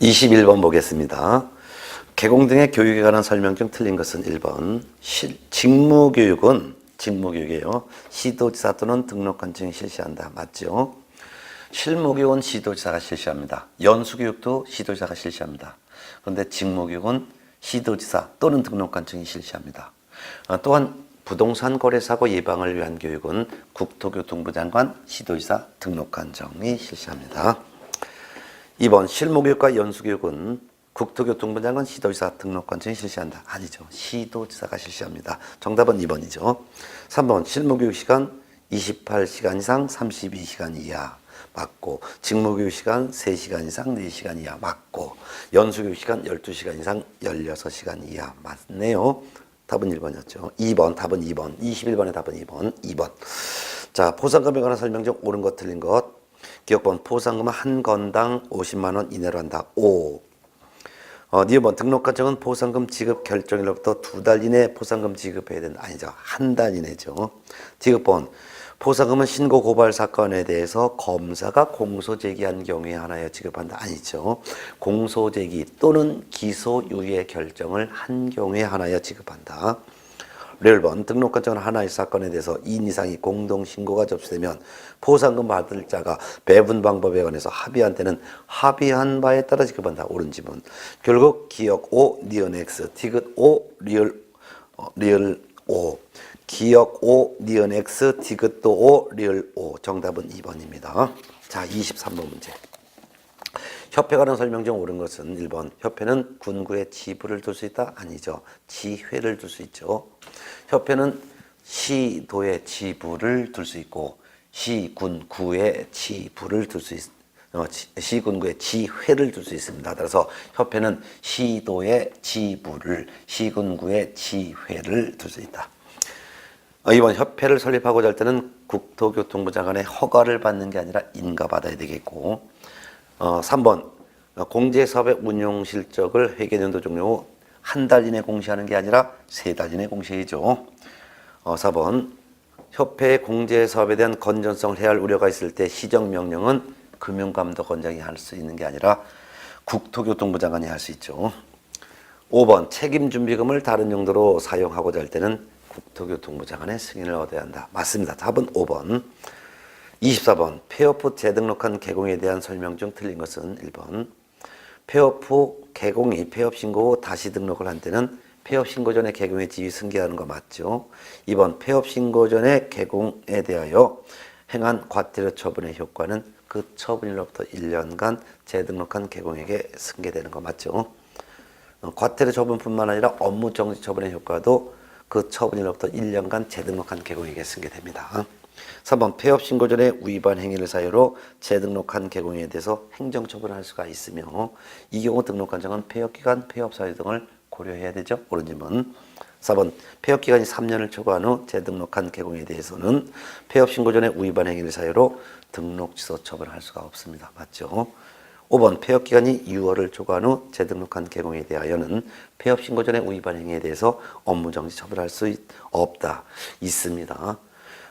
21번 보겠습니다. 개공 등의 교육에 관한 설명 중 틀린 것은 1번. 직무교육이에요. 시도지사 또는 등록관청이 실시한다. 맞죠? 실무교육은 시도지사가 실시합니다. 연수교육도 시도지사가 실시합니다. 그런데 직무교육은 시도지사 또는 등록관청이 실시합니다. 또한 부동산 거래사고 예방을 위한 교육은 국토교통부 장관, 시도지사, 등록관청이 실시합니다. 2번 실무교육과 연수교육은 국토교통부 장관, 시도지사, 등록관청이 실시한다. 아니죠. 시도지사가 실시합니다. 정답은 2번이죠. 3번 실무교육 시간 28시간 이상 32시간 이하 맞고, 직무교육 시간 3시간 이상 4시간 이하 맞고, 연수교육 시간 12시간 이상 16시간 이하 맞네요. 답은 1번이었죠. 2번, 답은 2번. 21번의 답은 2번. 자, 포상금에 관한 설명 중 옳은 것, 틀린 것. 기억번, 포상금은 한 건당 50만 원 이내로 한다. O. 니번, 등록관청은 포상금 지급 결정일로부터 2달 이내에 포상금 지급해야 된다. 아니죠. 한 달 이내죠. 디귿번, 포상금은 신고 고발 사건에 대해서 검사가 공소 제기한 경우에 하나여 지급한다. 아니죠. 공소 제기 또는 기소 유예 결정을 한 경우에 하나여 지급한다. 1번, 등록관청은 하나의 사건에 대해서 2인 이상이 공동 신고가 접수되면 포상금 받을 자가 배분 방법에 관해서 합의한 때는 합의한 바에 따라 지급한다. 옳은 지문. 결국 기억 O, 니은 X, 디귿 O, 리을 O. 기억 O, 니은 X, 디귿도 O, 리을 O. 정답은 2번입니다. 자, 23번 문제. 협회 관한 설명 중 옳은 것은 1번. 협회는 군구에 지부를 둘 수 있다? 아니죠. 지회를 둘 수 있죠. 협회는 시도에 지부를 둘 수 있고 시군구에 지부를 둘 수 시군구에 지회를 둘 수 있습니다. 따라서 협회는 시도에 지부를, 시군구에 지회를 둘 수 있다. 이번 협회를 설립하고자 할 때는 국토교통부 장관의 허가를 받는 게 아니라 인가받아야 되겠고, 3번 공제사업의 운용 실적을 회계연도 종료 후 한 달 이내 공시하는 게 아니라 3달 이내 공시이죠. 4번 협회의 공제사업에 대한 건전성을 해야 할 우려가 있을 때 시정명령은 금융감독원장이 할 수 있는 게 아니라 국토교통부 장관이 할 수 있죠. 5번 책임준비금을 다른 용도로 사용하고자 할 때는 국토교통부 장관의 승인을 얻어야 한다. 맞습니다. 답은 5번. 24번 폐업 후 재등록한 개공에 대한 설명 중 틀린 것은 1번. 폐업 후 개공이 폐업 신고 후 다시 등록을 한 때는 폐업 신고 전에 개공의 지위 승계하는 거 맞죠? 2번 폐업 신고 전에 개공에 대하여 행한 과태료 처분의 효과는 그 처분일로부터 1년간 재등록한 개공에게 승계되는 거 맞죠? 과태료 처분뿐만 아니라 업무 정지 처분의 효과도 그 처분일로부터 1년간 재등록한 개공에게 승계됩니다. 3번 폐업 신고 전에 위반 행위를 사유로 재등록한 개공에 대해서 행정처분을 할 수가 있으며, 이 경우 등록관청은 폐업기간, 폐업사유 등을 고려해야 되죠. 옳은 질문. 4번 폐업기간이 3년을 초과한 후 재등록한 개공에 대해서는 폐업 신고 전에 위반 행위를 사유로 등록 취소 처분을 할 수가 없습니다. 맞죠? 5번 폐업기간이 6월을 초과한 후 재등록한 개공에 대하여는 폐업 신고 전에 위반 행위에 대해서 업무정지 처분할 수 없다. 있습니다.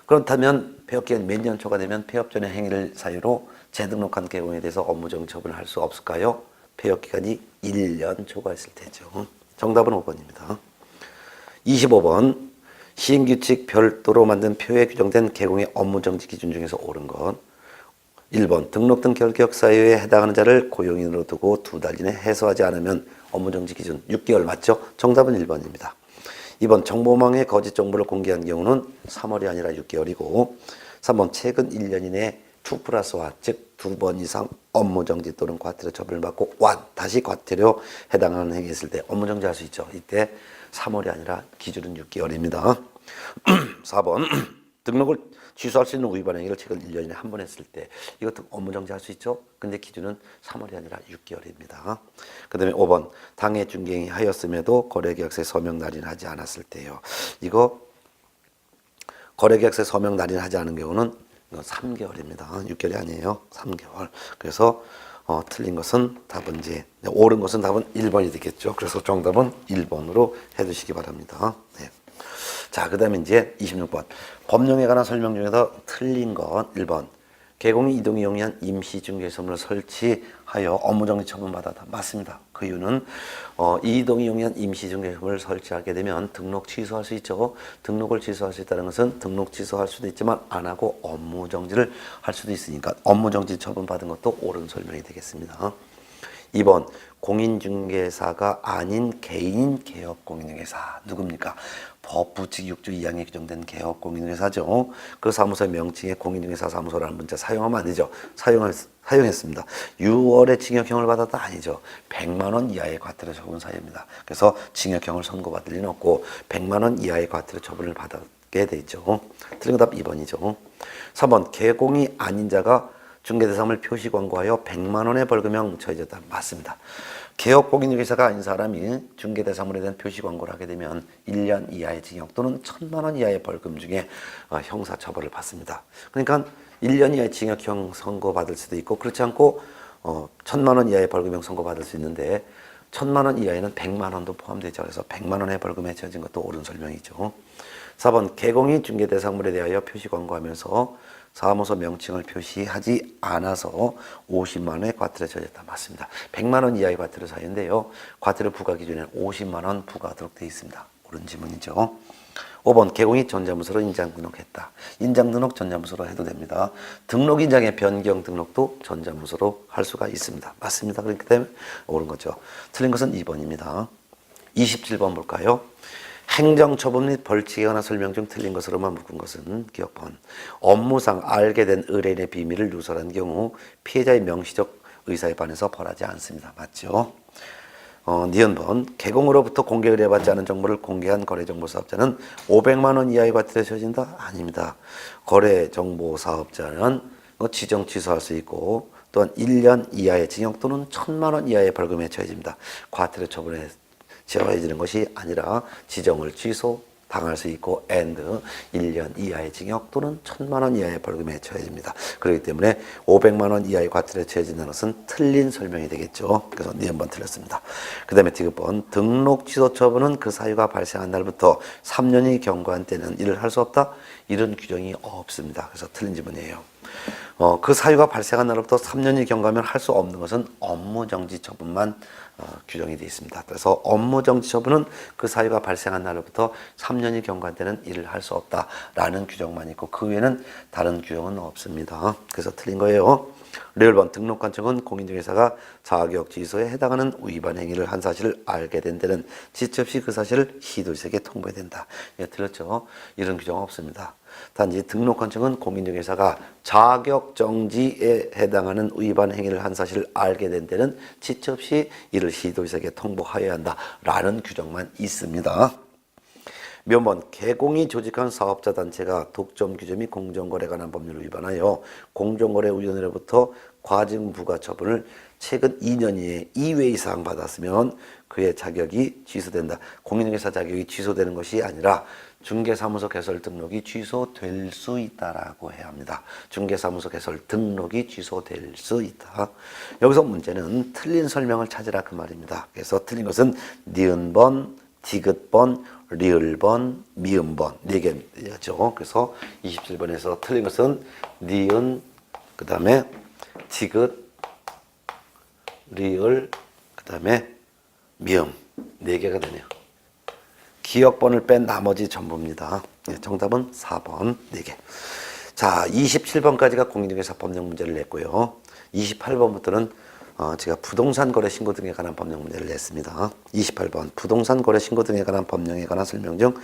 그렇다면 폐업기간이 몇 년 초과되면 폐업 전의 행위를 사유로 재등록한 개공에 대해서 업무정지 처분을 할 수 없을까요? 폐업기간이 1년 초과했을 때죠. 정답은 5번입니다. 25번 시행규칙 별도로 만든 표에 규정된 개공의 업무정지 기준 중에서 옳은 것. 1번 등록 등 결격 사유에 해당하는 자를 고용인으로 두고 2달 이내 해소하지 않으면 업무정지 기준 6개월 맞죠? 정답은 1번입니다. 2번 정보망에 거짓 정보를 공개한 경우는 3월이 아니라 6개월이고, 3번 최근 1년 이내에 2+1, 즉 2번 이상 업무정지 또는 과태료 처분을 받고 다시 과태료 해당하는 행위했을 때 업무정지할 수 있죠. 이때 3월이 아니라 기준은 6개월입니다. 4번 등록을 취소할 수 있는 위반 행위를 최근 1년 이내 한 번 했을 때 이것도 업무정지할 수 있죠. 근데 기준은 3월이 아니라 6개월입니다. 그 다음에 5번 당해 중개인이 하였음에도 거래계약서에 서명 날인하지 않았을 때요. 이거 거래계약서에 서명 날인하지 않은 경우는 3개월입니다. 6개월이 아니에요. 3개월. 그래서 틀린 것은 답은 이제 옳은 것은 답은 1번이 되겠죠. 그래서 정답은 1번으로 해두시기 바랍니다. 네. 자, 그 다음에 이제 26번. 법령에 관한 설명 중에서 틀린 건 1번. 개공이 이동이 용이한 임시중개소를 설치하여 업무정지 처분받았다. 맞습니다. 그 이유는 이동이 용이한 임시중개소를 설치하게 되면 등록 취소할 수 있죠. 등록을 취소할 수 있다는 것은 등록 취소할 수도 있지만 안 하고 업무정지를 할 수도 있으니까 업무정지 처분받은 것도 옳은 설명이 되겠습니다. 2번 공인중개사가 아닌 개인 개업공인중개사 누굽니까? 법부칙 6조 2항에 규정된 개업공인중개사죠. 그 사무소의 명칭에 공인중개사 사무소라는 문자 사용하면 안 되죠. 사용했습니다. 6월에 징역형을 받았다 아니죠. 100만 원 이하의 과태료 처분 사유입니다. 그래서 징역형을 선고받을 리는 없고 100만 원 이하의 과태료 처분을 받게 되죠. 틀린 답 2번이죠. 3번 개공이 아닌 자가 중개대상을 표시 광고하여 100만 원의 벌금형 처해졌다. 맞습니다. 개업공인중개사가 아닌 사람이 중개대상물에 대한 표시 광고를 하게 되면 1년 이하의 징역 또는 1,000만 원 이하의 벌금 중에 형사처벌을 받습니다. 그러니까 1년 이하의 징역형 선고받을 수도 있고 그렇지 않고 1,000만 원 이하의 벌금형 선고받을 수 있는데 1,000만 원 이하에는 100만 원도 포함되죠. 그래서 100만 원의 벌금에 처해진 것도 옳은 설명이죠. 4번 개공이 중개대상물에 대하여 표시 광고하면서 사무소 명칭을 표시하지 않아서 50만 원의 과태료 처해졌다. 맞습니다. 100만 원 이하의 과태료 사유인데요. 과태료 부과 기준에는 50만 원 부과하도록 되어 있습니다. 옳은 지문이죠. 5번 개공이 전자무소로 인장 등록했다. 인장 등록 전자무소로 해도 됩니다. 등록 인장의 변경 등록도 전자무소로 할 수가 있습니다. 맞습니다. 그렇기 때문에 옳은 거죠. 틀린 것은 2번입니다. 27번 볼까요? 행정처분 및 벌칙에 관한 설명 중 틀린 것으로만 묶은 것은 기억번. 업무상 알게 된 의뢰인의 비밀을 누설한 경우 피해자의 명시적 의사에 반해서 벌하지 않습니다. 맞죠? 니은번. 개공으로부터 공개 의뢰받지 않은 정보를 공개한 거래정보사업자는 500만 원 이하의 과태료 처해진다? 아닙니다. 거래정보사업자는 지정 취소할 수 있고 또한 1년 이하의 징역 또는 1,000만 원 이하의 벌금에 처해집니다. 과태료 처분에 처해지는 것이 아니라 지정을 취소 당할 수 있고 and 1년 이하의 징역 또는 1,000만 원 이하의 벌금에 처해집니다. 그렇기 때문에 500만 원 이하의 과태료에 처해진다는 것은 틀린 설명이 되겠죠. 그래서 니은번 틀렸습니다. 그 다음에 디귿번. 등록 취소 처분은 그 사유가 발생한 날부터 3년이 경과한 때는 이를 할 수 없다. 이런 규정이 없습니다. 그래서 틀린 지문이에요. 그 사유가 발생한 날부터 3년이 경과하면 할 수 없는 것은 업무정지 처분만 규정이 되어 있습니다. 그래서 업무정지 처분은 그 사유가 발생한 날로부터 3년이 경과한 때는 일을 할 수 없다라는 규정만 있고 그 외에는 다른 규정은 없습니다. 그래서 틀린 거예요. 1번 등록관청은 공인중개사가 자격지휘소에 해당하는 위반 행위를 한 사실을 알게 된 데는 지체 없이 그 사실을 시도지사에게 통보해야 된다. 예, 틀렸죠? 이런 규정 없습니다. 단지 등록관청은 공인중개사가 자격정지에 해당하는 위반 행위를 한 사실을 알게 된 데는 지체 없이 이를 시도지사에게 통보하여야 한다라는 규정만 있습니다. 면번 개공이 조직한 사업자 단체가 독점 규제 및 공정거래에 관한 법률을 위반하여 공정거래위원회로부터 과징 부과 처분을 최근 2년 이외 이상 받았으면 그의 자격이 취소된다. 공인중개사 자격이 취소되는 것이 아니라 중개사무소 개설 등록이 취소될 수 있다라고 해야 합니다. 중개사무소 개설 등록이 취소될 수 있다. 여기서 문제는 틀린 설명을 찾으라 그 말입니다. 그래서 틀린 것은 니은번, 디귿번, 리을번, 미음번 4개죠. 그래서 27번에서 틀린 것은 니은, 그 다음에 디귿, 리을, 그 다음에 미음 4개가 되네요. 기억번을 뺀 나머지 전부입니다. 정답은 4번 4개. 자, 27번까지가 공인중개사 법령 문제를 냈고요. 28번부터는 제가 부동산 거래 신고 등에 관한 법령 문제를 냈습니다. 28번 부동산 거래 신고 등에 관한 법령에 관한 설명 중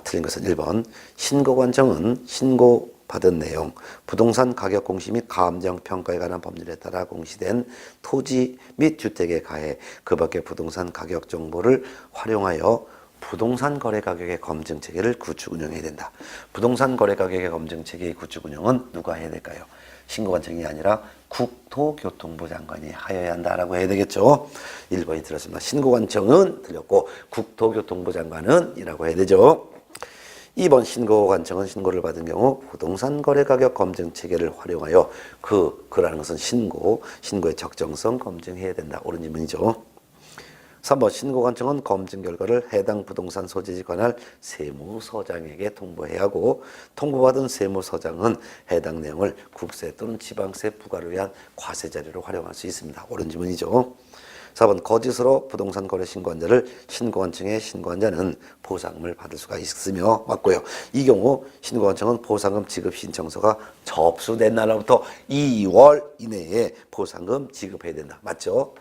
틀린 것은 1번 신고관청은 신고받은 내용 부동산 가격 공시 및 감정 평가에 관한 법률에 따라 공시된 토지 및 주택에 가해 그 밖의 부동산 가격 정보를 활용하여 부동산 거래 가격의 검증 체계를 구축 운영해야 된다. 부동산 거래 가격의 검증 체계의 구축 운영은 누가 해야 될까요? 신고관청이 아니라 국토교통부 장관이 하여야 한다라고 해야 되겠죠. 1번이 틀렸습니다. 신고관청은 틀렸고 국토교통부 장관은 이라고 해야 되죠. 2번 신고관청은 신고를 받은 경우 부동산 거래 가격 검증 체계를 활용하여 그라는 것은 신고의 적정성 검증해야 된다. 옳은 질문이죠. 3번 신고관청은 검증 결과를 해당 부동산 소재지 관할 세무서장에게 통보해야 하고 통보받은 세무서장은 해당 내용을 국세 또는 지방세 부과를 위한 과세 자료로 활용할 수 있습니다. 옳은 지문이죠. 4번 거짓으로 부동산 거래 신고한 자를 신고관청에 신고한 자는 보상금을 받을 수가 있으며 맞고요. 이 경우 신고관청은 보상금 지급 신청서가 접수된 날로부터 2월 이내에 보상금 지급해야 된다. 맞죠?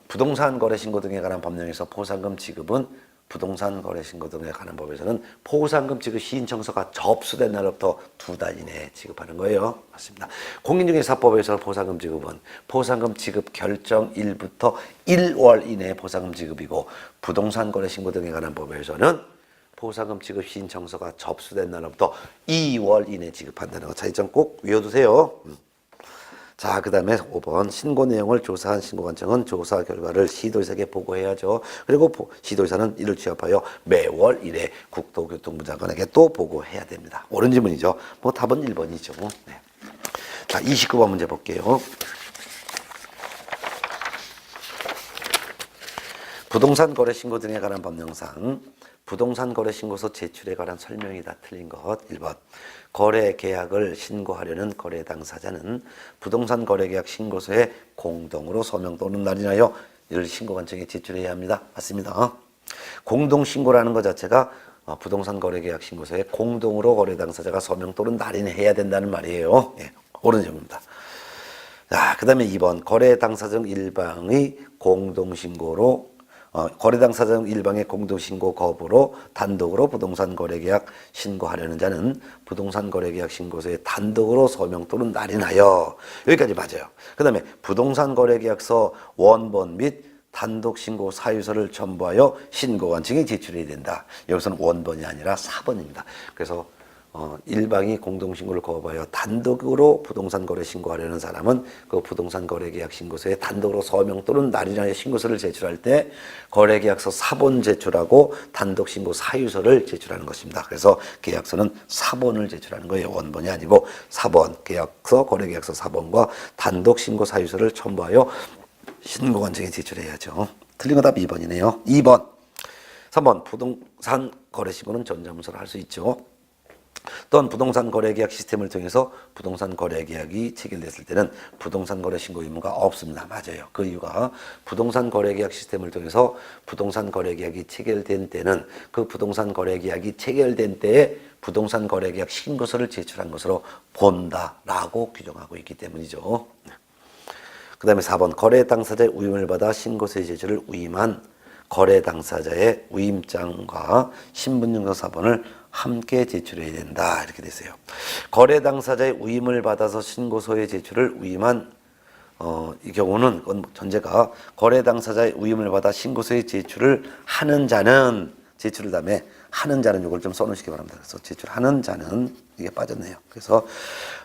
부동산 거래 신고 등에 관한 법령에서 보상금 지급은 부동산 거래 신고 등에 관한 법에서는 보상금 지급 신청서가 접수된 날로부터 2달 이내에 지급하는 거예요. 맞습니다. 공인중개사법에서 보상금 지급은 보상금 지급 결정일부터 1월 이내에 보상금 지급이고 부동산 거래 신고 등에 관한 법에서는 보상금 지급 신청서가 접수된 날로부터 2월 이내에 지급한다는 거 차이점 꼭 외워두세요. 자, 그 다음에 5번 신고 내용을 조사한 신고관청은 조사 결과를 시도지사에게 보고해야죠. 그리고 시도지사는 이를 취합하여 매월 1회 국토교통부 장관에게 또 보고해야 됩니다. 옳은 질문이죠. 뭐 답은 1번이죠. 네. 자, 29번 문제 볼게요. 부동산 거래 신고 등에 관한 법령상 부동산 거래 신고서 제출에 관한 설명이 다 틀린 것 1번 거래 계약을 신고하려는 거래 당사자는 부동산 거래 계약 신고서에 공동으로 서명 또는 날인하여 이를 신고관청에 제출해야 합니다. 맞습니다. 공동 신고라는 것 자체가 부동산 거래 계약 신고서에 공동으로 거래 당사자가 서명 또는 날인해야 된다는 말이에요. 예, 옳은 점입니다. 자, 그 다음에 2번 거래 당사자 중 일방의 공동 신고로 거래 당사자 중 일방의 공동신고 거부로 단독으로 부동산 거래계약 신고하려는 자는 부동산 거래계약 신고서에 단독으로 서명 또는 날인하여 여기까지 맞아요. 그 다음에 부동산 거래계약서 원본 및 단독신고 사유서를 첨부하여 신고관청에 제출해야 된다. 여기서는 원본이 아니라 사본입니다. 그래서 일방이 공동신고를 거부하여 단독으로 부동산 거래 신고하려는 사람은 그 부동산 거래계약 신고서에 단독으로 서명 또는 날인하여 신고서를 제출할 때 거래계약서 사본 제출하고 단독신고 사유서를 제출하는 것입니다. 그래서 계약서는 사본을 제출하는 거예요. 원본이 아니고 사본, 계약서, 거래계약서 사본과 단독신고 사유서를 첨부하여 신고관청에 제출해야죠. 틀린 거 답 2번이네요. 2번. 3번 부동산 거래 신고는 전자문서로 할 수 있죠. 또한 부동산 거래계약 시스템을 통해서 부동산 거래계약이 체결됐을 때는 부동산 거래 신고 의무가 없습니다. 맞아요. 그 이유가 부동산 거래계약 시스템을 통해서 부동산 거래계약이 체결된 때는 그 부동산 거래계약이 체결된 때에 부동산 거래계약 신고서를 제출한 것으로 본다라고 규정하고 있기 때문이죠. 그 다음에 4번 거래 당사자의 위임을 받아 신고서의 제출을 위임한 거래 당사자의 위임장과 신분증서 사본을 함께 제출해야 된다. 이렇게 됐어요. 거래 당사자의 위임을 받아서 신고서의 제출을 위임한 이 경우는 전제가 거래 당사자의 위임을 받아 신고서의 제출을 하는 자는 제출을 다음에 하는 자는 이걸 좀 써놓으시기 바랍니다. 그래서 제출하는 자는 이게 빠졌네요. 그래서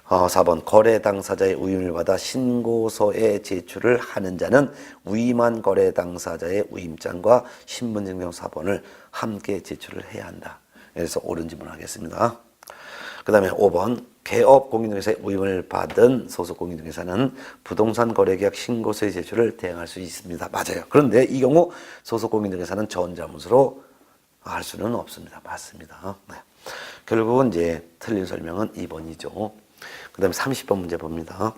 4번 거래 당사자의 위임을 받아 신고서에 제출을 하는 자는 위임한 거래 당사자의 위임장과 신분증명 사본을 함께 제출을 해야 한다. 그래서 옳은 질문 하겠습니다. 그 다음에 5번 개업 공인중개사의 위임을 받은 소속 공인중개사는 부동산 거래계약 신고서의 제출을 대행할 수 있습니다. 맞아요. 그런데 이 경우 소속 공인중개사는 전자문서로 할 수는 없습니다. 맞습니다. 네. 결국은 이제 틀린 설명은 2번이죠. 그 다음에 30번 문제 봅니다.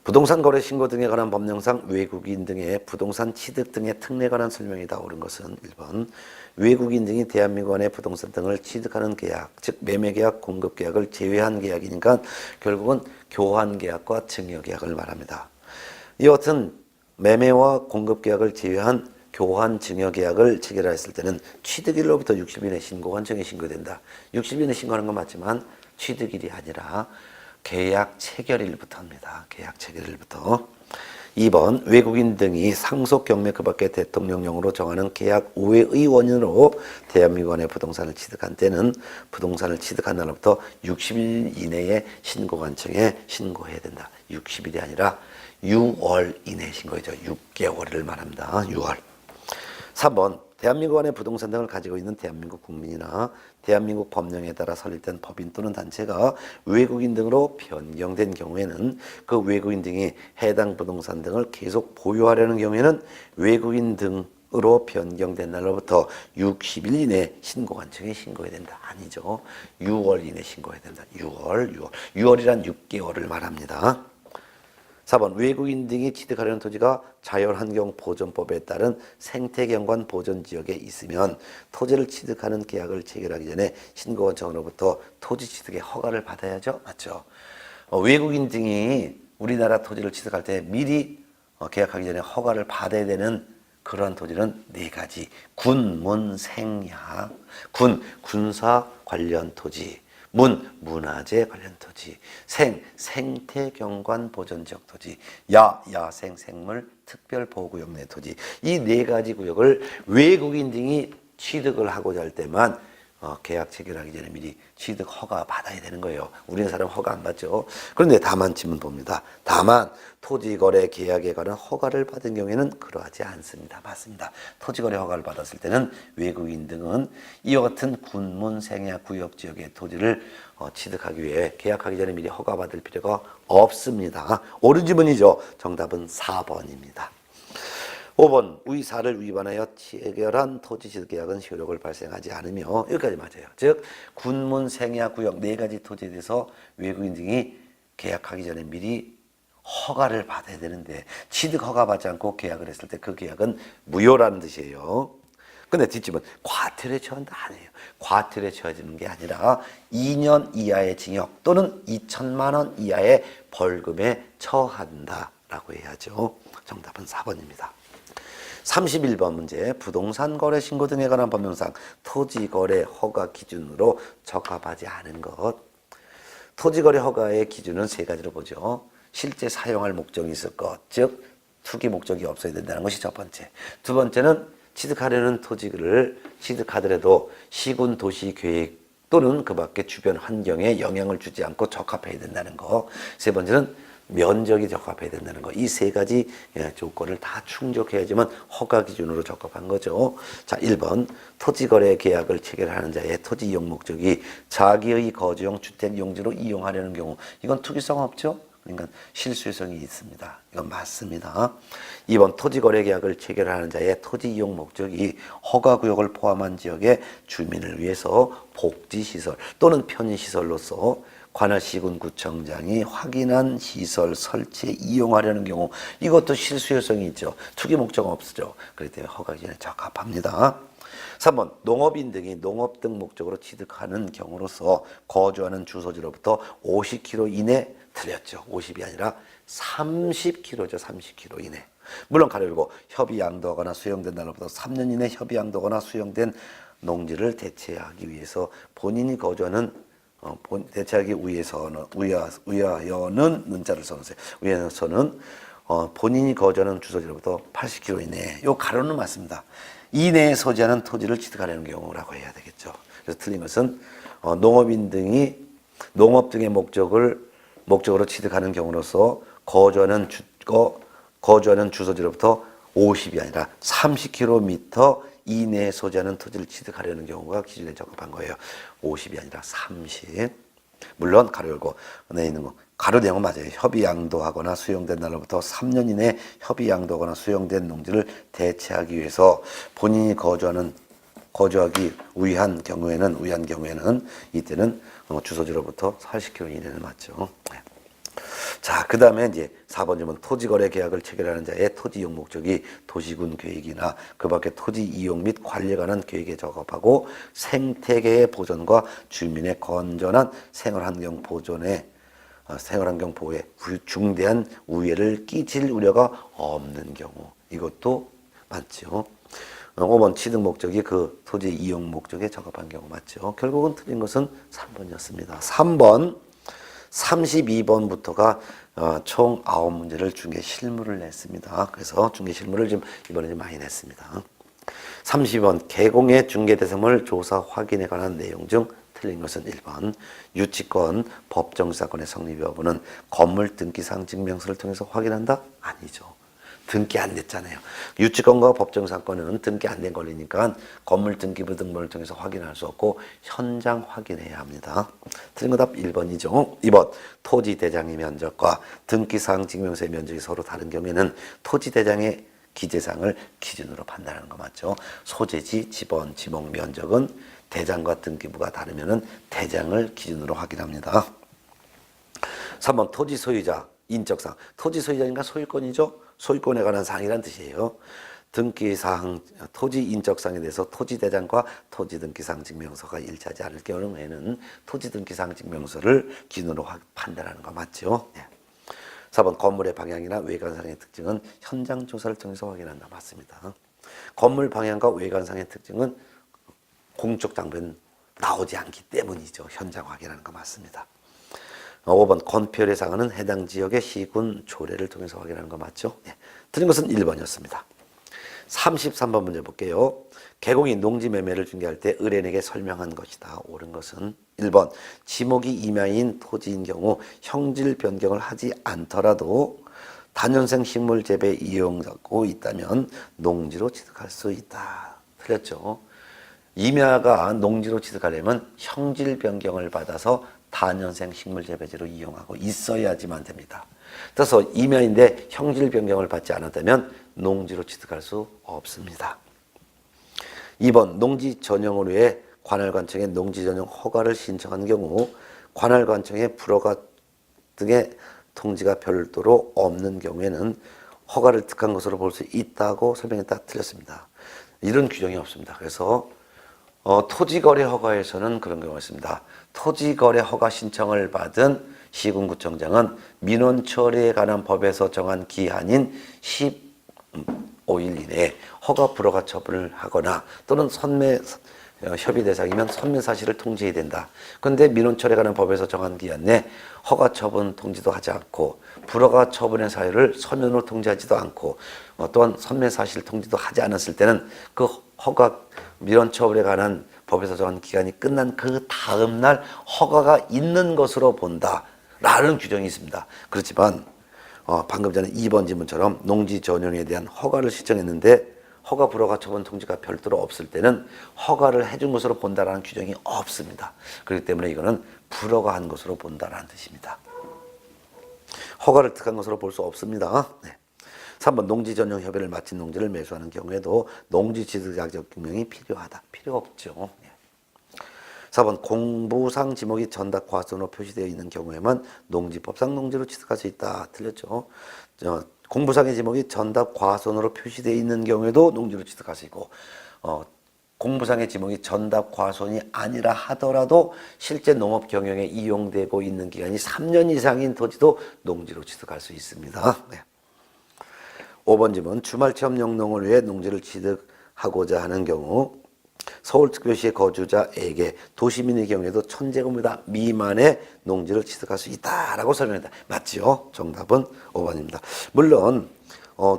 부동산 거래 신고 등에 관한 법령상 외국인 등의 부동산 취득 등의 특례에 관한 설명이 다 옳은 것은 1번 외국인 등이 대한민국 안의 부동산 등을 취득하는 계약, 즉 매매계약, 공급계약을 제외한 계약이니까 결국은 교환계약과 증여계약을 말합니다. 이와 같은 매매와 공급계약을 제외한 교환 증여계약을 체결했을 때는 취득일로부터 60일의 신고관청에 신고된다. 60일에 신고하는 건 맞지만 취득일이 아니라 계약 체결일부터 합니다. 계약 체결일부터. 2번 외국인 등이 상속 경매 그 밖에 대통령령으로 정하는 계약 우회의 원인으로 대한민국 안에 부동산을 취득한 때는 부동산을 취득한 날로부터 60일 이내에 신고관청에 신고해야 된다. 60일이 아니라 6월 이내에 신고해죠. 6개월을 말합니다. 6월. 3번 대한민국 안에 부동산 등을 가지고 있는 대한민국 국민이나 대한민국 법령에 따라 설립된 법인 또는 단체가 외국인 등으로 변경된 경우에는 그 외국인 등이 해당 부동산 등을 계속 보유하려는 경우에는 외국인 등으로 변경된 날로부터 60일 이내 신고관청에 신고해야 된다. 아니죠. 6월 이내 신고해야 된다. 6월이란 6개월을 말합니다. 4번 외국인 등이 취득하려는 토지가 자연환경보존법에 따른 생태경관 보존지역에 있으면 토지를 취득하는 계약을 체결하기 전에 신고원청으로부터 토지 취득의 허가를 받아야죠. 맞죠? 외국인 등이 우리나라 토지를 취득할 때 미리 계약하기 전에 허가를 받아야 되는 그러한 토지는 4가지. 군, 문, 생야. 군사 관련 토지. 문화재 관련 토지, 생태경관 보존지역 토지, 야생 생물 특별보호구역 내 토지. 이 4가지 구역을 외국인 등이 취득을 하고자 할 때만 계약 체결하기 전에 미리 취득 허가 받아야 되는 거예요. 우리는 사람 허가 안 받죠. 그런데 다만 지문 봅니다. 다만 토지거래 계약에 관한 허가를 받은 경우에는 그러하지 않습니다. 맞습니다. 토지거래 허가를 받았을 때는 외국인 등은 이와 같은 군문 생야 구역 지역의 토지를 취득하기 위해 계약하기 전에 미리 허가 받을 필요가 없습니다. 옳은 지문이죠. 정답은 4번입니다. 5번 위사를 위반하여 체결한 토지 취득 계약은 효력을 발생하지 않으며 여기까지 맞아요. 즉 군문 생야 구역 4가지 토지에 대해서 외국인 등이 계약하기 전에 미리 허가를 받아야 되는데 취득 허가 받지 않고 계약을 했을 때 그 계약은 무효라는 뜻이에요. 근데 뒷집은 과태료에 처한다 아니에요. 과태료에 처해지는 게 아니라 2년 이하의 징역 또는 2천만 원 이하의 벌금에 처한다라고 해야죠. 정답은 4번입니다. 31번 문제 부동산 거래 신고 등에 관한 법령상 토지 거래 허가 기준으로 적합하지 않은 것. 토지 거래 허가의 기준은 3가지로 보죠. 실제 사용할 목적이 있을 것, 즉 투기 목적이 없어야 된다는 것이 첫 번째. 두 번째는 취득하려는 토지를 취득하더라도 시군 도시 계획 또는 그 밖의 주변 환경에 영향을 주지 않고 적합해야 된다는 거. 세 번째는 면적이 적합해야 된다는 거. 이 3가지 조건을 다 충족해야지만 허가 기준으로 적합한 거죠. 자, 1번 토지거래 계약을 체결하는 자의 토지 이용 목적이 자기의 거주용 주택 용지로 이용하려는 경우 이건 투기성 없죠? 그러니까 실수요성이 있습니다. 이건 맞습니다. 2번 토지거래 계약을 체결하는 자의 토지 이용 목적이 허가구역을 포함한 지역의 주민을 위해서 복지시설 또는 편의시설로서 관할시군 구청장이 확인한 시설 설치에 이용하려는 경우 이것도 실수요성이 있죠. 투기 목적은 없죠. 그렇기 때문에 허가 기준에 적합합니다. 3번 농업인 등이 농업 등 목적으로 취득하는 경우로서 거주하는 주소지로부터 50km 이내 틀렸죠. 50이 아니라 30km죠. 30km 이내. 물론 가려고 협의 양도하거나 수용된 날로부터 3년 이내 협의 양도하거나 수용된 농지를 대체하기 위해서 본인이 거주하는 대체하기 위하여는 문자를 써놓으세요. 위에서는 본인이 거주하는 주소지로부터 80km 이내. 요 가로는 맞습니다. 이내에 소지하는 토지를 취득하려는 경우라고 해야 되겠죠. 그래서 틀린 것은 농업인 등이 농업 등의 목적으로 취득하는 경우로서 거주하는 주소지로부터 50이 아니라 30km 이내에 소지하는 토지를 취득하려는 경우가 기준에 적합한 거예요. 50이 아니라 30. 물론 가로 열고 안에 있는 거 가로 내용은 맞아요. 협의 양도하거나 수용된 날로부터 3년 이내에 협의 양도하거나 수용된 농지를 대체하기 위해서 본인이 거주하기 위한 경우에는 이때는 주소지로부터 80km 이내는 맞죠. 자, 그 다음에 이제 4번 질문 토지거래 계약을 체결하는 자의 토지 이용 목적이 도시군 계획이나 그 밖의 토지 이용 및 관리에 관한 계획에 적합하고 생태계의 보존과 주민의 건전한 생활환경 보호에 중대한 우애를 끼칠 우려가 없는 경우 이것도 맞죠. 5번 취득 목적이 그 토지 이용 목적에 적합한 경우 맞죠. 결국은 틀린 것은 3번이었습니다. 3번 32번부터가 총 9문제를 중개 실무를 냈습니다. 그래서 중개 실무를 이번에 좀 많이 냈습니다. 30번 개공의 중개 대상물 조사 확인에 관한 내용 중 틀린 것은 1번 유치권 법정사건의 성립 여부는 건물 등기상 증명서를 통해서 확인한다? 아니죠. 등기 안 냈잖아요. 유치권과 법정상권은 등기 안 된 권리니까 건물 등기부 등본을 통해서 확인할 수 없고 현장 확인해야 합니다. 틀린 거 답 1번이죠. 2번 토지 대장의 면적과 등기사항 증명서의 면적이 서로 다른 경우에는 토지 대장의 기재사항을 기준으로 판단하는 거 맞죠. 소재지, 지번, 지목 면적은 대장과 등기부가 다르면은 대장을 기준으로 확인합니다. 3번 토지 소유자 인적사항. 토지 소유자니까 소유권이죠. 소유권에 관한 사항이란 뜻이에요. 등기사항, 토지 인적사항에 대해서 토지대장과 토지등기사항 증명서가 일치하지 않을 경우에는 토지등기사항 증명서를 기준으로 판단하는 거 맞죠? 네. 4번 건물의 방향이나 외관상의 특징은 현장 조사를 통해서 확인한다. 맞습니다. 건물 방향과 외관상의 특징은 공적 장부는 나오지 않기 때문이죠. 현장 확인하는 거 맞습니다. 5번 건폐율에 상하는 해당 지역의 시군 조례를 통해서 확인하는 거 맞죠? 네. 틀린 것은 1번이었습니다. 33번 문제 볼게요. 개공이 농지 매매를 중개할 때 의뢰인에게 설명한 것이다. 옳은 것은 1번 지목이 임야인 토지인 경우 형질 변경을 하지 않더라도 단연생 식물 재배 이용하고 있다면 농지로 취득할 수 있다. 틀렸죠? 임야가 농지로 취득하려면 형질 변경을 받아서 단연생 식물 재배지로 이용하고 있어야지만 됩니다. 그래서 임야인데 형질 변경을 받지 않았다면 농지로 취득할 수 없습니다. 2번 농지 전용을 위해 관할관청에 농지 전용 허가를 신청한 경우 관할관청에 불허가 등의 통지가 별도로 없는 경우에는 허가를 득한 것으로 볼 수 있다고 설명했다. 틀렸습니다. 이런 규정이 없습니다. 그래서 토지거래 허가에서는 그런 경우가 있습니다. 토지거래 허가 신청을 받은 시군구청장은 민원 처리에 관한 법에서 정한 기한인 15일 이내에 허가 불허가 처분을 하거나 또는 선매 협의 대상이면 선매 사실을 통지해야 된다. 그런데 민원 처리에 관한 법에서 정한 기한 내 허가 처분 통지도 하지 않고 불허가 처분의 사유를 서면으로 통지하지도 않고 또한 선매 사실 통지도 하지 않았을 때는 그 허가 민원 처분에 관한 법에서 정한 기간이 끝난 그 다음 날 허가가 있는 것으로 본다라는 규정이 있습니다. 그렇지만 방금 전에 2번 지문처럼 농지 전용에 대한 허가를 신청했는데 허가 불허가 처분 통지가 별도로 없을 때는 허가를 해준 것으로 본다라는 규정이 없습니다. 그렇기 때문에 이거는 불허가 한 것으로 본다라는 뜻입니다. 허가를 득한 것으로 볼 수 없습니다. 네. 3번 농지 전용 협의를 마친 농지를 매수하는 경우에도 농지 취득 자격 증명이 필요하다. 필요 없죠. 4번 공부상 지목이 전답 과수로 표시되어 있는 경우에만 농지법상 농지로 취득할 수 있다. 틀렸죠. 공부상의 지목이 전답 과손으로 표시되어 있는 경우에도 농지로 취득할 수 있고 공부상의 지목이 전답 과손이 아니라 하더라도 실제 농업 경영에 이용되고 있는 기간이 3년 이상인 토지도 농지로 취득할 수 있습니다. 네. 5번 지문 주말 체험 영농을 위해 농지를 취득하고자 하는 경우 서울특별시의 거주자에게 도시민의 경우에도 1000제곱미터 미만의 농지를 취득할 수 있다라고 설명했다. 맞죠? 정답은 5번입니다. 물론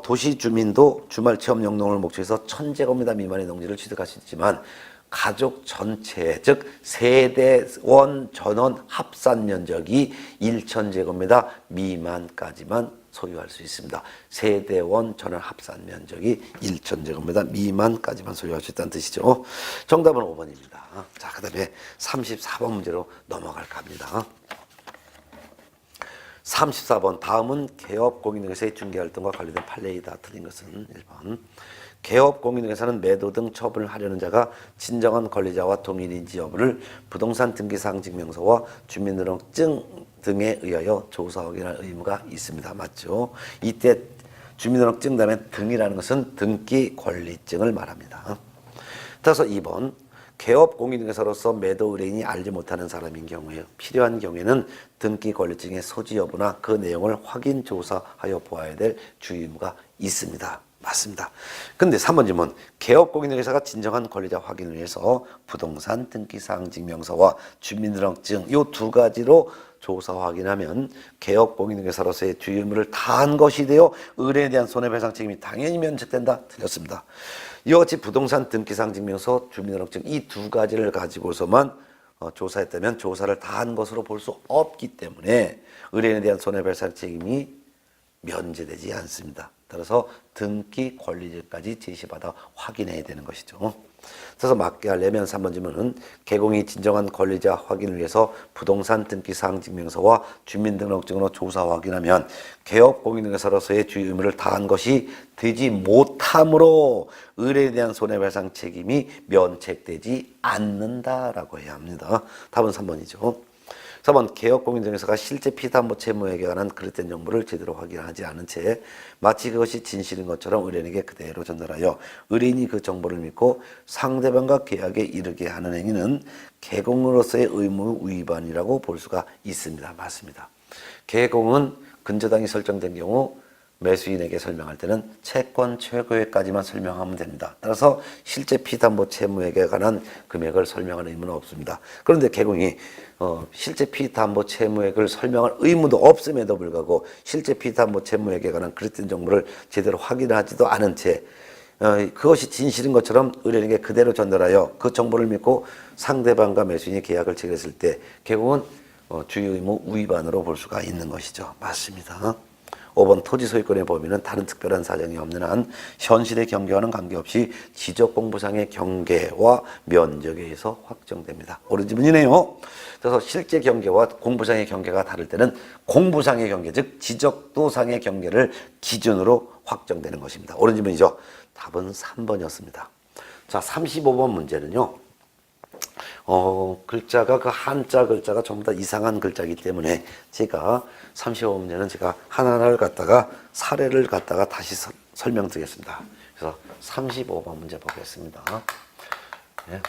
도시 주민도 주말 체험 영농을 목적해서 1000제곱미터 미만의 농지를 취득할 수 있지만 가족 전체 즉 세대원 전원 합산 면적이 1000제곱미터 미만까지만 소유할 수 있습니다. 세대원 전원 합산 면적이 1000제곱미터 미만까지만 소유할 수 있다는 뜻이죠. 정답은 5번입니다. 자, 그 다음에 34번 문제로 넘어갈까 합니다. 34번 다음은 개업 공인중개사의 중개활동과 관련된 판례이다. 틀린 것은 1번 개업 공인중개사는 매도 등 처분을 하려는 자가 진정한 권리자와 동일인지 여부를 부동산 등기사항 증명서와 주민등록증 등에 의하여 조사 확인할 의무가 있습니다. 맞죠? 이때 주민등록증 다음에 등이라는 것은 등기 권리증을 말합니다. 따라서 2번 개업 공인중개사로서 매도 의뢰인이 알지 못하는 사람인 경우에 필요한 경우에는 등기 권리증의 소지 여부나 그 내용을 확인 조사하여 보아야 될 주의 의무가 있습니다. 맞습니다. 근데 3번 질문 개업 공인중개사가 진정한 권리자 확인을 위해서 부동산 등기사항 증명서와 주민등록증 이 두 가지로 조사 확인하면 개업 공인중개사로서의 주의 의무를 다한 것이 되어 의뢰인에 대한 손해배상 책임이 당연히 면책된다. 틀렸습니다. 이와 같이 부동산 등기사항 증명서, 주민등록증 이 두 가지를 가지고서만 조사했다면 조사를 다한 것으로 볼 수 없기 때문에 의뢰인에 대한 손해배상 책임이 면제되지 않습니다. 따라서 등기 권리자까지 제시받아 확인해야 되는 것이죠. 그래서 맞게 하려면 3번 질문은 개공이 진정한 권리자 확인을 위해서 부동산 등기 사항 증명서와 주민등록증으로 조사 확인하면 개업 공인중개사로서의 주의 의무를 다한 것이 되지 못함으로 의뢰에 대한 손해배상 책임이 면책되지 않는다라고 해야 합니다. 답은 3번이죠. 4번 개업공인중개사가 실제 피담보 채무액에 관한 그릇된 정보를 제대로 확인하지 않은 채 마치 그것이 진실인 것처럼 의뢰인에게 그대로 전달하여 의뢰인이 그 정보를 믿고 상대방과 계약에 이르게 하는 행위는 개공으로서의 의무 위반이라고 볼 수가 있습니다. 맞습니다. 개공은 근저당이 설정된 경우 매수인에게 설명할 때는 채권 최고액까지만 설명하면 됩니다. 따라서 실제 피담보 채무액에 관한 금액을 설명하는 의무는 없습니다. 그런데 개공이 실제 피담보 채무액을 설명할 의무도 없음에도 불구하고 실제 피담보 채무액에 관한 그릇된 정보를 제대로 확인하지도 않은 채 그것이 진실인 것처럼 의뢰인에게 그대로 전달하여 그 정보를 믿고 상대방과 매수인이 계약을 체결했을 때 개공은 주의 의무 위반으로 볼 수가 있는 것이죠. 맞습니다. 5번 토지 소유권의 범위는 다른 특별한 사정이 없는 한 현실의 경계와는 관계없이 지적공부상의 경계와 면적에 의해서 확정됩니다. 옳은 질문이네요. 그래서 실제 경계와 공부상의 경계가 다를 때는 공부상의 경계, 즉 지적도상의 경계를 기준으로 확정되는 것입니다. 옳은 질문이죠. 답은 3번이었습니다. 자, 35번 문제는요. 글자가 그 한자 글자가 전부 다 이상한 글자이기 때문에 제가 35문제는 제가 하나하나를 갖다가 사례를 갖다가 다시 설명드리겠습니다. 그래서 35번 문제 보겠습니다. 네.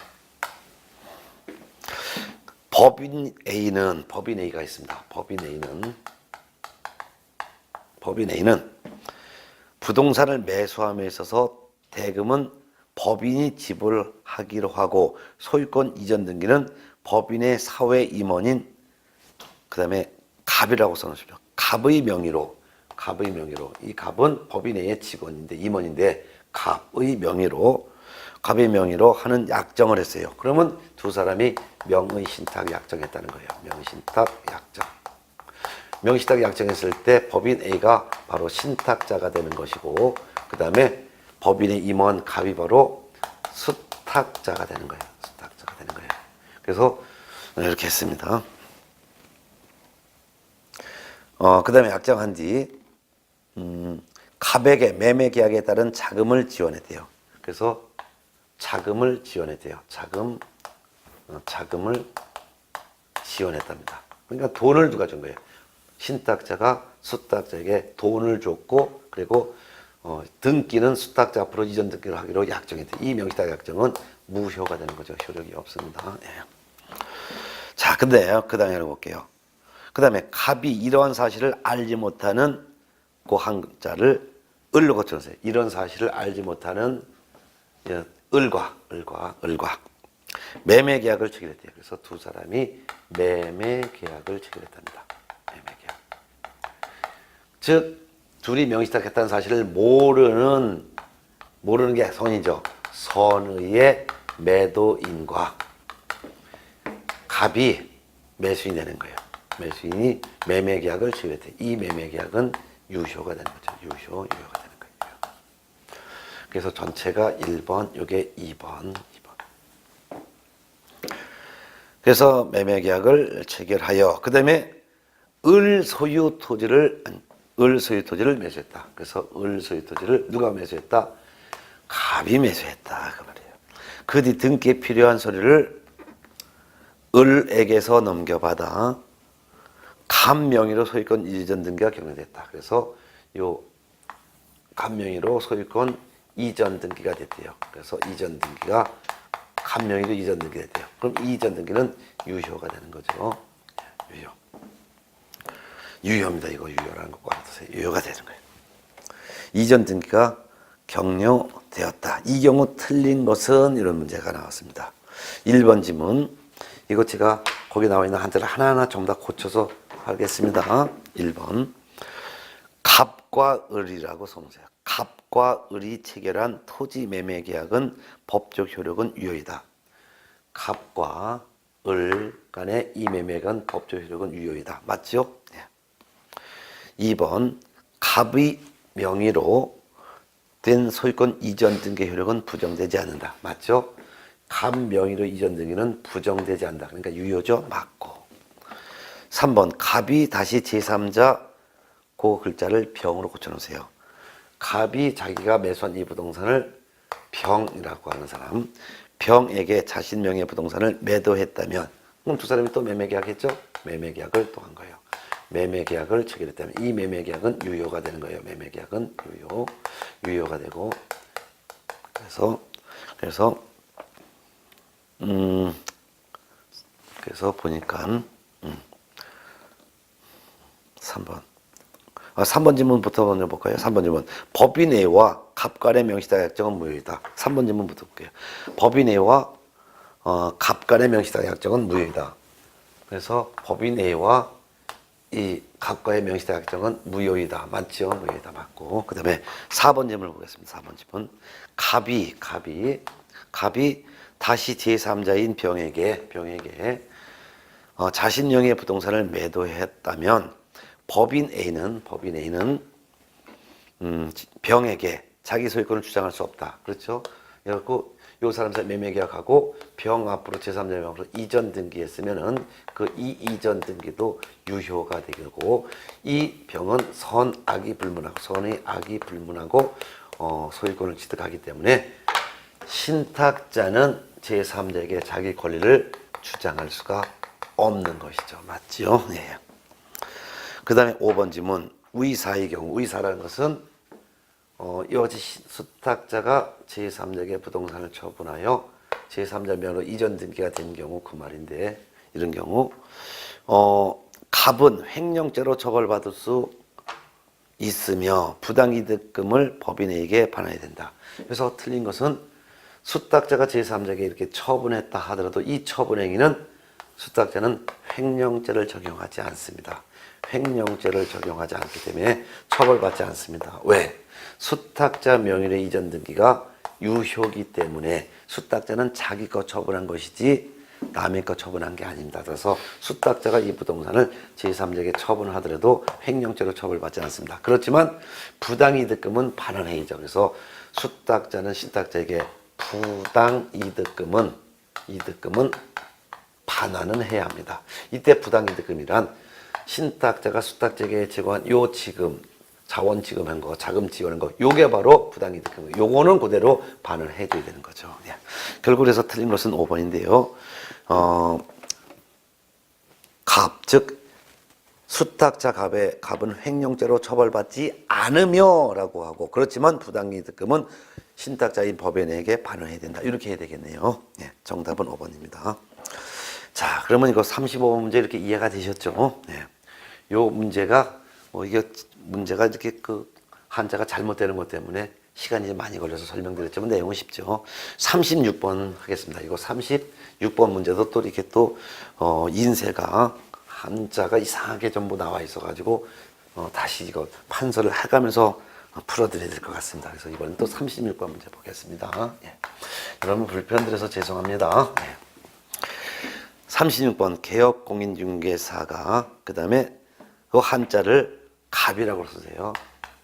법인 A가 있습니다. 법인 A는 부동산을 매수함에 있어서 대금은 법인이 지불하기로 하고 소유권 이전 등기는 법인의 사회 임원인 그다음에 갑이라고 써놓으십시오. 갑의 명의로 이 갑은 법인 A의 직원인데 임원인데 갑의 명의로 하는 약정을 했어요. 그러면 두 사람이 명의신탁 약정했다는 거예요. 명의신탁 약정했을 때 법인 A가 바로 신탁자가 되는 것이고 그 다음에 법인의 임원 갑이 바로 수탁자가 되는 거예요. 그래서 이렇게 했습니다. 그 다음에 약정한 뒤 갑에게 매매 계약에 따른 자금을 지원했대요. 그래서 자금을 지원했답니다. 그러니까 돈을 누가 준 거예요? 신탁자가 수탁자에게 돈을 줬고 그리고 등기는 수탁자 앞으로 이전 등기를 하기로 약정했대. 이 명의신탁 약정은 무효가 되는 거죠. 효력이 없습니다. 예. 자, 근데 그 다음에 볼게요. 그 다음에 갑이 이러한 사실을 알지 못하는 그 한자를 을로 고쳐주세요. 이런 사실을 알지 못하는 을과 매매 계약을 체결했대요. 그래서 두 사람이 매매 계약을 체결했답니다. 매매 계약. 즉 둘이 명의신탁했다는 사실을 모르는 게 선이죠. 선의의 매도인과 갑이 매수인이 되는 거예요. 매수인이 매매 계약을 체결했대요. 이 매매 계약은 유효가 되는 거죠. 유효가 되는 거예요. 그래서 전체가 1번, 이게 2번. 그래서 매매 계약을 체결하여 그 다음에 을 소유 토지를 매수했다. 그래서 을 소유 토지를 누가 매수했다? 갑이 매수했다 그 말이에요. 그 뒤 등기에 필요한 서류를 을에게서 넘겨받아 갑 명의로 소유권 이전 등기가 경료됐다. 그래서 요 갑 명의로 소유권 이전 등기가 됐대요. 그래서 이전 등기가 갑 명의로 이전 등기가 됐대요. 그럼 이전 등기는 유효가 되는 거죠. 유효입니다. 이거 유효라는 거 꼭 알아두세요. 유효가 되는 거예요. 이전 등기가 격려되었다. 이 경우 틀린 것은 이런 문제가 나왔습니다. 1번 지문. 이거 제가 거기 나와 있는 한자를 하나하나 전부 다 고쳐서 하겠습니다. 1번. 갑과 을이라고 써놓으세요. 갑과 을이 체결한 토지 매매 계약은 법적 효력은 유효이다. 갑과 을 간의 이 매매간 법적 효력은 유효이다. 맞죠? 2번. 갑의 명의로 된 소유권 이전 등기 효력은 부정되지 않는다. 맞죠? 갑 명의로 이전 등기는 부정되지 않는다. 그러니까 유효죠. 맞고. 3번 갑이 다시 제3자 그 글자를 병으로 고쳐놓으세요. 갑이 자기가 매수한 이 부동산을 병이라고 하는 사람, 병에게 자신 명의 부동산을 매도했다면 그럼 두 사람이 또 매매계약했죠? 매매계약을 또 한 거예요. 매매계약을 체결했다면 이 매매계약은 유효가 되는 거예요. 매매계약은 유효가 되고 그래서 보니까 3번 3번 질문부터 먼저 볼까요? 3번 질문. 법인회와 갑간의 명시다 약정은 무효이다. 3번 질문부터 볼게요. 법인회와 갑간의 명시다 약정은 무효이다. 그래서 법인회와 이 갑과의 명시다 약정은 무효이다. 맞죠? 무효이다. 맞고. 그 다음에 4번 질문을 보겠습니다. 4번 질문. 갑이 다시 제3자인 병에게 자신 명의 부동산을 매도했다면 법인 A는 병에게 자기 소유권을 주장할 수 없다. 그렇죠? 그래갖고 요 사람 매매계약하고 병 앞으로 제3자 앞으로 이전 등기했으면은 그 이전 등기도 유효가 되고 이 병은 선이 악이 불문하고 소유권을 취득하기 때문에 신탁자는 제3자에게 자기 권리를 주장할 수가 없는 것이죠. 맞죠? 네. 그 다음에 5번 질문. 의사의 경우, 의사라는 것은 이와같이 수탁자가 제3자에게 부동산을 처분하여 제3자 명으로 이전 등기가 된 경우 그 말인데, 이런 경우 갑은 횡령죄로 처벌받을 수 있으며 부당이득금을 법인에게 반환해야 된다. 그래서 틀린 것은 수탁자가 제3자에게 이렇게 처분했다 하더라도 이 처분행위는 수탁자는 횡령죄를 적용하지 않습니다. 횡령죄를 적용하지 않기 때문에 처벌받지 않습니다. 왜? 수탁자 명의로 이전 등기가 유효기 때문에 수탁자는 자기 거 처분한 것이지 남의 거 처분한 게 아닙니다. 그래서 수탁자가 이 부동산을 제3자에게 처분하더라도 횡령죄로 처벌받지 않습니다. 그렇지만 부당이득금은 반환해야죠. 그래서 수탁자는 신탁자에게 부당이득금은 반환은 해야 합니다. 이때 부당이득금이란 신탁자가 수탁자에게 제공한 요 지금, 자원 지급한 거, 자금 지원한 거, 요게 바로 부당이득금. 요거는 그대로 반환을 해줘야 되는 거죠. 예. 결국 그래서 틀린 것은 5번인데요. 갑, 즉 수탁자 갑은 횡령죄로 처벌받지 않으며 라고 하고, 그렇지만 부당이득금은 신탁자인 법인에게 반환해야 된다. 이렇게 해야 되겠네요. 예. 정답은 5번입니다. 자, 그러면 이거 35번 문제 이렇게 이해가 되셨죠? 네. 요 문제가, 이게 문제가 이렇게 한자가 잘못되는 것 때문에 시간이 많이 걸려서 설명드렸지만 내용은 쉽죠. 36번 하겠습니다. 이거 36번 문제도 또 이렇게 인쇄가 한자가 이상하게 전부 나와 있어가지고, 다시 이거 판서를 해가면서 풀어드려야 될 것 같습니다. 그래서 이번엔 또 36번 문제 보겠습니다. 예. 여러분 불편드려서 죄송합니다. 예. 36번 개업공인중개사가 그 다음에 그 한자를 갑이라고 쓰세요.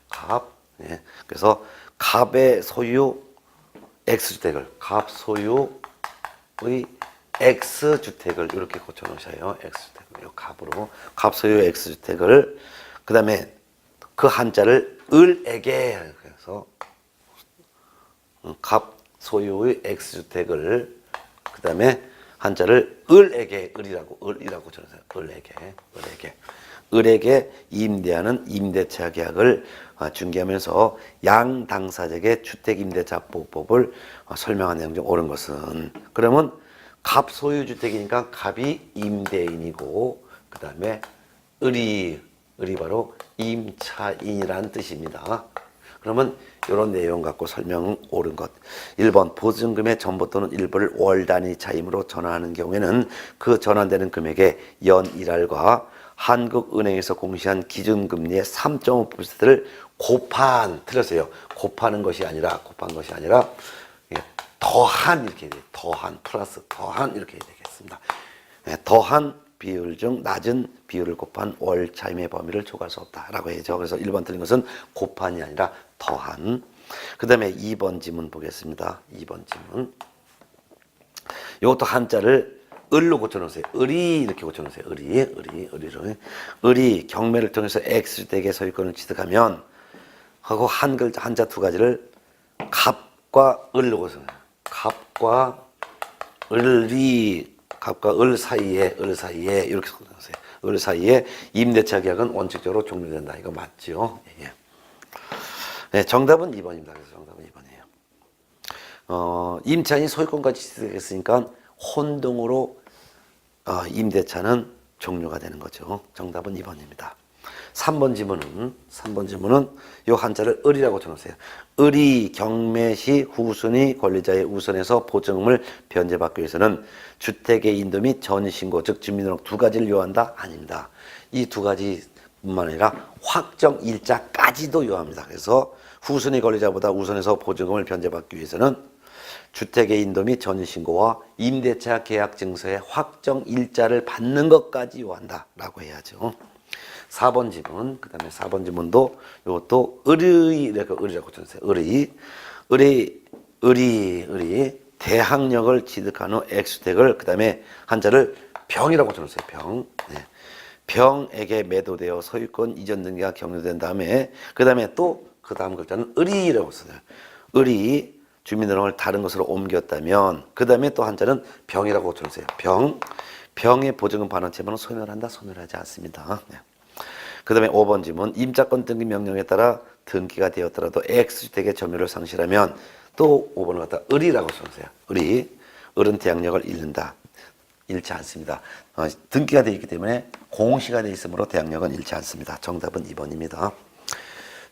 갑. 예. 그래서 갑의 소유 X주택을, 갑 소유의 X주택을 이렇게 고쳐 놓으셔요. X주택을. 갑으로. 갑 소유 X주택을, 그 다음에 그 한자를 을에게, 그래서 갑 소유의 X주택을, 그 다음에 한자를 을에게, 을이라고 전하세요. 을에게 임대하는 임대차 계약을 중개하면서 양 당사자에게 주택임대차보호법을 설명한 내용 중 옳은 것은, 그러면 갑 소유주택이니까 갑이 임대인이고, 그 다음에 을이 바로 임차인이라는 뜻입니다. 그러면 이런 내용 갖고 설명 옳은 것. 1번 보증금의 전부 또는 일부를 월 단위 차임으로 전환하는 경우에는 그 전환되는 금액의 연 1할과 한국은행에서 공시한 기준금리의 3.5%를 틀렸어요. 곱한 것이 아니라 더한, 이렇게 돼요. 더한 플러스 더한 이렇게 되겠습니다. 더한 비율 중 낮은 비율을 곱한 월 차임의 범위를 초과할 수 없다라고 해야죠. 그래서 1번 틀린 것은 곱한이 아니라 더한. 그 다음에 2번 지문 보겠습니다. 2번 지문. 이것도 한자를 을로 고쳐놓으세요. 을이 이렇게 고쳐놓으세요. 을이로. 을이 경매를 통해서 X택의 소유권을 취득하면 하고 한자 두 가지를 갑과 을로 고쳐놓어요. 갑과 을 사이에 이렇게 고쳐놓으세요. 을 사이에 임대차 계약은 원칙적으로 종료된다. 이거 맞죠? 예. 네, 정답은 2번입니다. 그래서 정답은 2번이에요. 임차인이 소유권까지 취득했으니까 혼동으로 임대차는 종료가 되는 거죠. 정답은 2번입니다. 3번 지문은 요 한자를 을이라고 쳐놓으세요. 을이 경매 시 후순위 권리자의 우선에서 보증금을 변제받기 위해서는 주택의 인도 및 전신고 즉 주민등록 두 가지를 요한다? 아닙니다. 이 두 가지뿐만 아니라 확정 일자까지도 요합니다. 그래서 후순위 권리자보다 우선해서 보증금을 변제받기 위해서는 주택의 인도 및 전신고와 임대차 계약 증서의 확정 일자를 받는 것까지 요한다라고 해야죠. 4번 지문, 그 다음에 4번 지문도 이것도 을이라고 쳐주세요. 을이 대항력을 취득한 후 X택을 그 다음에 한자를 병이라고 쳐주세요. 병. 네. 병에게 매도되어 소유권 이전 등기가 격려된 다음에 그 다음에 또 그 다음 글자는 을이라고 써요. 을이 주민등록을 다른 곳으로 옮겼다면 그 다음에 또 한자는 병이라고 쳐주세요. 병의 보증금 반환 채무는 소멸한다? 소멸하지 않습니다. 네. 그 다음에 5번 지문 임차권 등기 명령에 따라 등기가 되었더라도 X주택의 점유를 상실하면 또 5번을 갖다 을이라고 써주세요. 을은 대항력을 잃지 않습니다. 등기가 되어 있기 때문에 공시가 되어 있으므로 대항력은 잃지 않습니다. 정답은 2번입니다.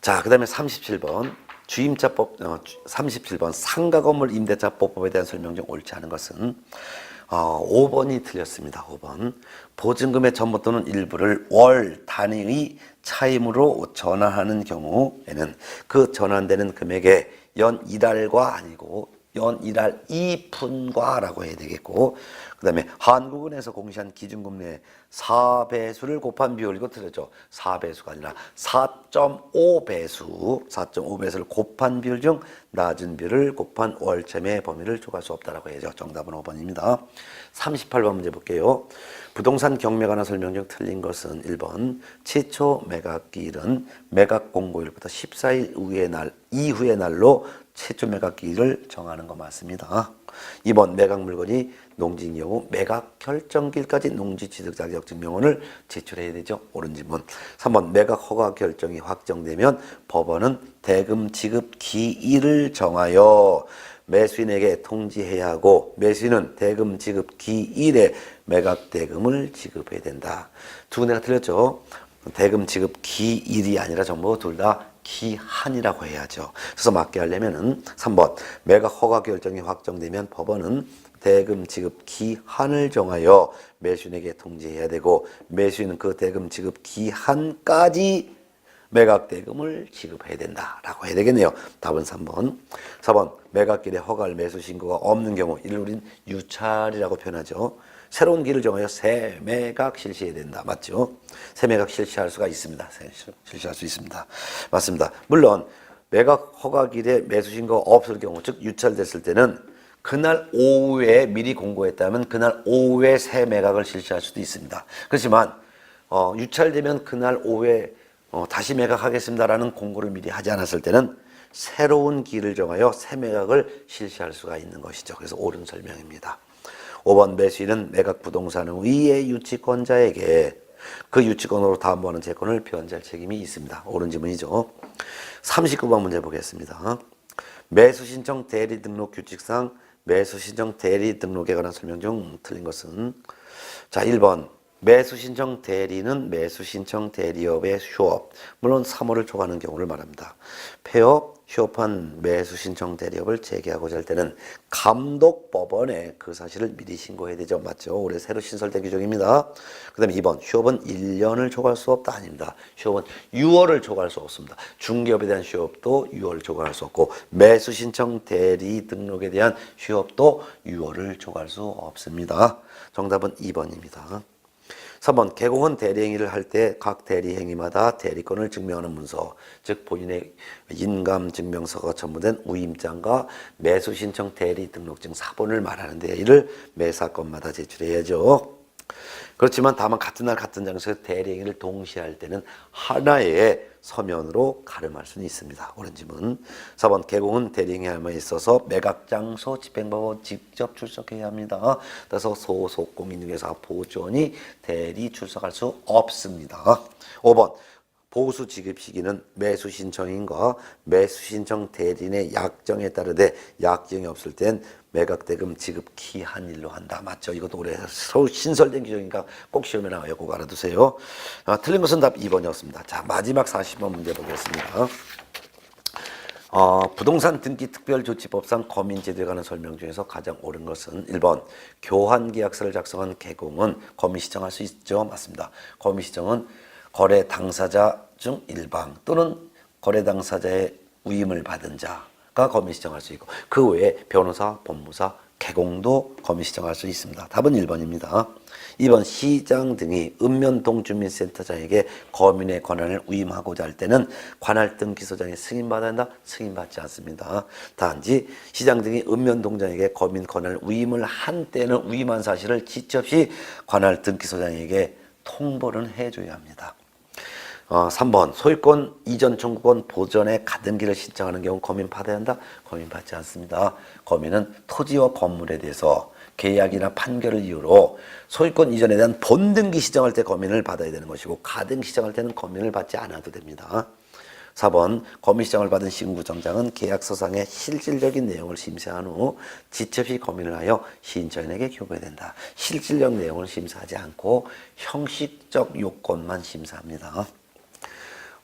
자, 그 다음에 37번 주임차법 37번 상가건물 임대차법에 대한 설명 중 옳지 않은 것은 5번이 틀렸습니다. 5번 보증금의 전부 또는 일부를 월 단위의 차임으로 전환하는 경우에는 그 전환되는 금액에 연 1할과 아니고 연 1할 2푼과라고 해야 되겠고 그 다음에 한국은행에서 공시한 기준금 내 4배수를 곱한 비율 이거 틀렸죠. 4배수가 아니라 4.5배수를 곱한 비율 중 낮은 비율을 곱한 월차임의 범위를 초과할 수 없다라고 해야죠. 정답은 5번입니다. 38번 문제 볼게요. 부동산 경매에 관한 설명 중 틀린 것은 1번 최초 매각기일은 매각 공고일부터 14일 이후의 날로 최초 매각기일을 정하는 거 맞습니다. 2번 매각 물건이 농지인 경우 매각 결정기일까지 농지 취득 자격 증명원을 제출해야 되죠. 옳은 지문. 3번 매각 허가 결정이 확정되면 법원은 대금 지급 기일을 정하여 매수인에게 통지해야 하고 매수인은 대금 지급 기일에 매각 대금을 지급해야 된다. 두 군데가 틀렸죠. 대금 지급 기일이 아니라 전부 둘 다 기한이라고 해야죠. 그래서 맞게 하려면은 3번 매각 허가 결정이 확정되면 법원은 대금 지급 기한을 정하여 매수인에게 통지해야 되고 매수인은 그 대금 지급 기한까지 매각 대금을 지급해야 된다라고 해야 되겠네요. 답은 3번. 4번 매각길에 허가를 매수 신고가 없는 경우 이를 우린 유찰이라고 표현하죠. 새로운 길을 정하여 새 매각 실시해야 된다. 맞죠? 새 매각 실시할 수가 있습니다. 실시할 수 있습니다. 맞습니다. 물론 매각 허가길에 매수 신고가 없을 경우 즉 유찰됐을 때는 그날 오후에 미리 공고했다면 그날 오후에 새 매각을 실시할 수도 있습니다. 그렇지만 유찰되면 그날 오후에 다시 매각하겠습니다라는 공고를 미리 하지 않았을 때는 새로운 길을 정하여 새 매각을 실시할 수가 있는 것이죠. 그래서 옳은 설명입니다. 5번 매수인은 매각 부동산 위의 유치권자에게 그 유치권으로 담보하는 채권을 변제할 책임이 있습니다. 옳은 지문이죠. 39번 문제 보겠습니다. 매수신청 대리등록 규칙상 매수신청 대리등록에 관한 설명 중 틀린 것은 자 1번 매수신청 대리는 매수신청 대리업의 휴업 물론 3월을 초과하는 경우를 말합니다. 폐업, 휴업한 매수신청 대리업을 재개하고자 할 때는 감독법원에 그 사실을 미리 신고해야 되죠. 맞죠? 올해 새로 신설된 규정입니다. 그 다음에 2번 휴업은 1년을 초과할 수 없다. 아닙니다. 휴업은 6월을 초과할 수 없습니다. 중개업에 대한 휴업도 6월을 초과할 수 없고 매수신청 대리 등록에 대한 휴업도 6월을 초과할 수 없습니다. 정답은 2번입니다. 3번 개공은 대리행위를 할 때 각 대리행위마다 대리권을 증명하는 문서, 즉 본인의 인감증명서가 첨부된 우임장과 매수신청 대리등록증 사본을 말하는데 이를 매 사건마다 제출해야죠. 그렇지만 다만 같은 날 같은 장소에서 대리행위를 동시에 할 때는 하나의 서면으로 가름할 수는 있습니다. 옳은 질문. 4번 개공은 대리행위함에 있어서 매각장소 집행법원 직접 출석해야 합니다. 따라서 소속 공인중개사 보존이 대리 출석할 수 없습니다. 5번 보수 지급 시기는 매수 신청인과 매수 신청 대리인의 약정에 따르되 약정이 없을 땐 매각 대금 지급 기한일로 한다. 맞죠? 이것도 올해 신설된 규정이니까 꼭 시험에 나와요. 꼭 알아두세요. 틀린 것은 답 2번이었습니다. 자, 마지막 40번 문제 보겠습니다. 부동산 등기 특별조치법상 거민제도에 관한 설명 중에서 가장 옳은 것은 1번 교환계약서를 작성한 개공은 거민 시정할 수 있죠. 맞습니다. 거민 시정은 거래 당사자 중 일방 또는 거래 당사자의 위임을 받은 자가 거민 시정할 수 있고 그 외에 변호사, 법무사, 개공도 거민 시정할 수 있습니다. 답은 1번입니다. 2번 시장 등이 읍면동주민센터장에게 거민의 권한을 위임하고자 할 때는 관할 등기소장에 승인받아야 한다? 승인받지 않습니다. 단지 시장 등이 읍면동장에게 거민 권한을 위임을 한 때는 위임한 사실을 지체없이 관할 등기소장에게 통보를 해줘야 합니다. 3번 소유권 이전 청구권 보전의 가등기를 신청하는 경우 거민 받아야 한다? 거민 받지 않습니다. 거민은 토지와 건물에 대해서 계약이나 판결을 이유로 소유권 이전에 대한 본등기 시정할 때 거민을 받아야 되는 것이고 가등기 시정할 때는 거민을 받지 않아도 됩니다. 4번 거민 시정을 받은 시군구청장은 계약서상의 실질적인 내용을 심사한 후 지체없이 거민을 하여 신청인에게 교부된다. 실질적 내용을 심사하지 않고 형식적 요건만 심사합니다.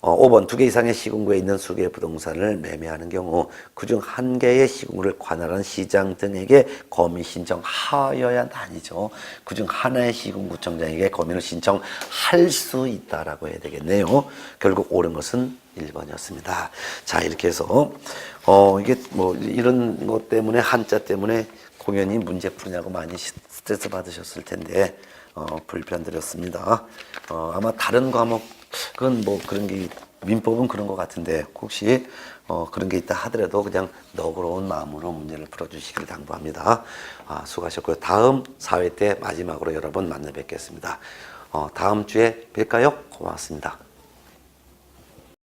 5번 2개 이상의 시군구에 있는 수개의 부동산을 매매하는 경우 그중 1개의 시군구를 관할한 시장 등에게 거민 신청하여야 한다. 아니죠. 그중 하나의 시군구청장에게 거민을 신청할 수 있다라고 해야 되겠네요. 결국 옳은 것은 1번이었습니다. 자, 이렇게 해서 이게 뭐 이런 것 때문에 한자 때문에 공연히 문제 푸느냐고 많이 스트레스 받으셨을 텐데 불편드렸습니다. 아마 다른 과목은 뭐 그런 게 민법은 그런 것 같은데 혹시 그런 게 있다 하더라도 그냥 너그러운 마음으로 문제를 풀어주시길 당부합니다. 수고하셨고요. 다음 4회 때 마지막으로 여러분 만나 뵙겠습니다. 다음 주에 뵐까요? 고맙습니다.